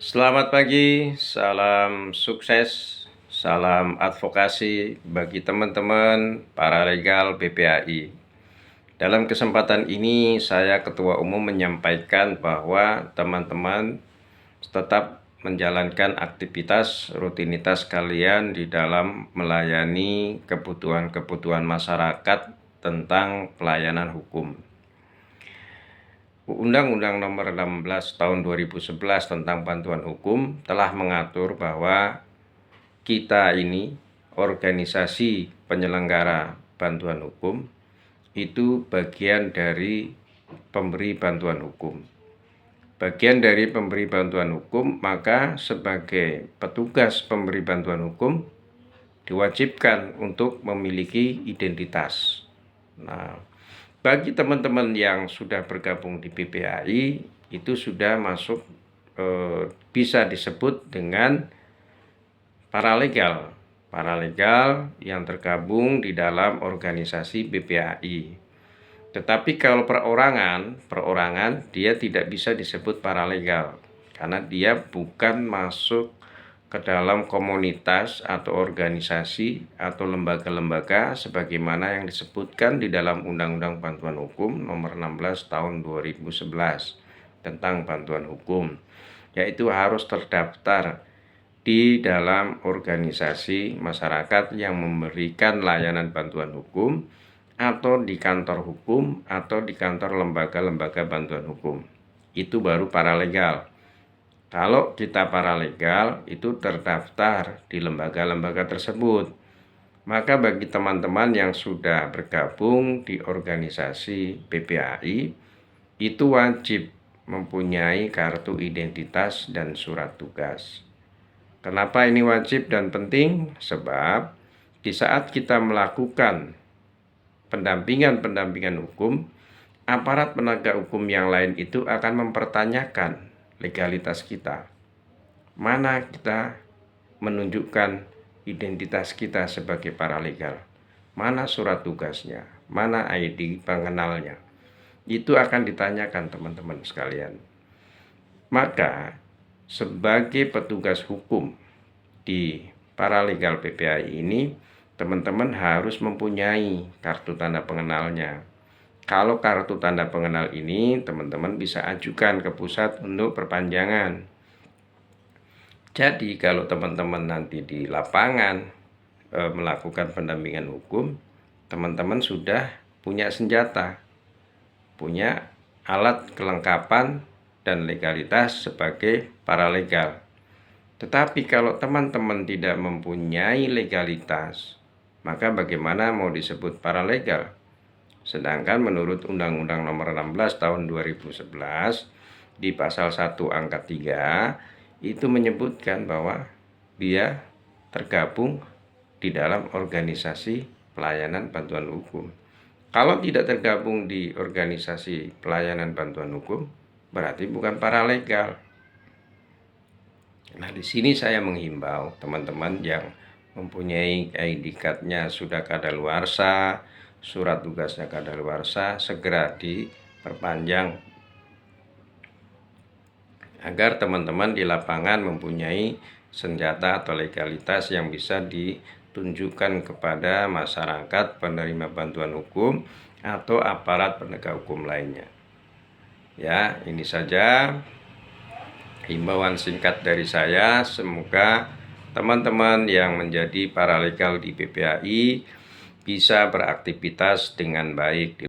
Selamat pagi, salam sukses, salam advokasi bagi teman-teman paralegal BPAI. Dalam kesempatan ini, saya Ketua Umum menyampaikan bahwa teman-teman tetap menjalankan aktivitas rutinitas kalian di dalam melayani kebutuhan-kebutuhan masyarakat tentang pelayanan hukum. Undang-Undang Nomor 16 Tahun 2011 tentang bantuan hukum telah mengatur bahwa kita ini, organisasi penyelenggara bantuan hukum, itu bagian dari pemberi bantuan hukum. Bagian dari pemberi bantuan hukum, maka sebagai petugas pemberi bantuan hukum diwajibkan untuk memiliki identitas. Nah, bagi teman-teman yang sudah bergabung di BPAI, itu sudah masuk bisa disebut dengan paralegal yang tergabung di dalam organisasi BPAI. Tetapi kalau perorangan dia tidak bisa disebut paralegal karena dia bukan masuk ke dalam komunitas atau organisasi atau lembaga-lembaga sebagaimana yang disebutkan di dalam Undang-Undang Bantuan Hukum Nomor 16 Tahun 2011 tentang bantuan hukum, yaitu harus terdaftar di dalam organisasi masyarakat yang memberikan layanan bantuan hukum atau di kantor hukum atau di kantor lembaga-lembaga bantuan hukum. Itu baru paralegal. Kalau kita paralegal itu terdaftar di lembaga-lembaga tersebut. Maka bagi teman-teman yang sudah bergabung di organisasi BPAI, itu wajib mempunyai kartu identitas dan surat tugas. Kenapa ini wajib dan penting? Sebab di saat kita melakukan pendampingan hukum, aparat penegak hukum yang lain itu akan mempertanyakan legalitas kita. Mana kita menunjukkan identitas kita sebagai paralegal? Mana surat tugasnya? Mana ID pengenalnya? Itu akan ditanyakan teman-teman sekalian. Maka sebagai petugas hukum di paralegal BPAI ini, teman-teman harus mempunyai kartu tanda pengenalnya. Kalau kartu tanda pengenal ini teman-teman bisa ajukan ke pusat untuk perpanjangan. Jadi kalau teman-teman nanti di lapangan melakukan pendampingan hukum, teman-teman sudah punya senjata, punya alat kelengkapan dan legalitas sebagai paralegal. Tetapi kalau teman-teman tidak mempunyai legalitas, maka bagaimana mau disebut paralegal? Sedangkan menurut Undang-Undang Nomor 16 Tahun 2011 di pasal 1 angka 3 itu menyebutkan bahwa dia tergabung di dalam organisasi pelayanan bantuan hukum. Kalau tidak tergabung di organisasi pelayanan bantuan hukum, berarti bukan paralegal. Nah, di sini saya menghimbau teman-teman yang mempunyai ID card-nya sudah kadaluarsa, surat tugasnya kadaluarsa, segera diperpanjang agar teman-teman di lapangan mempunyai senjata atau legalitas yang bisa ditunjukkan kepada masyarakat penerima bantuan hukum atau aparat penegak hukum lainnya. Ya, ini saja himbauan singkat dari saya. Semoga teman-teman yang menjadi paralegal di BPAI bisa beraktivitas dengan baik.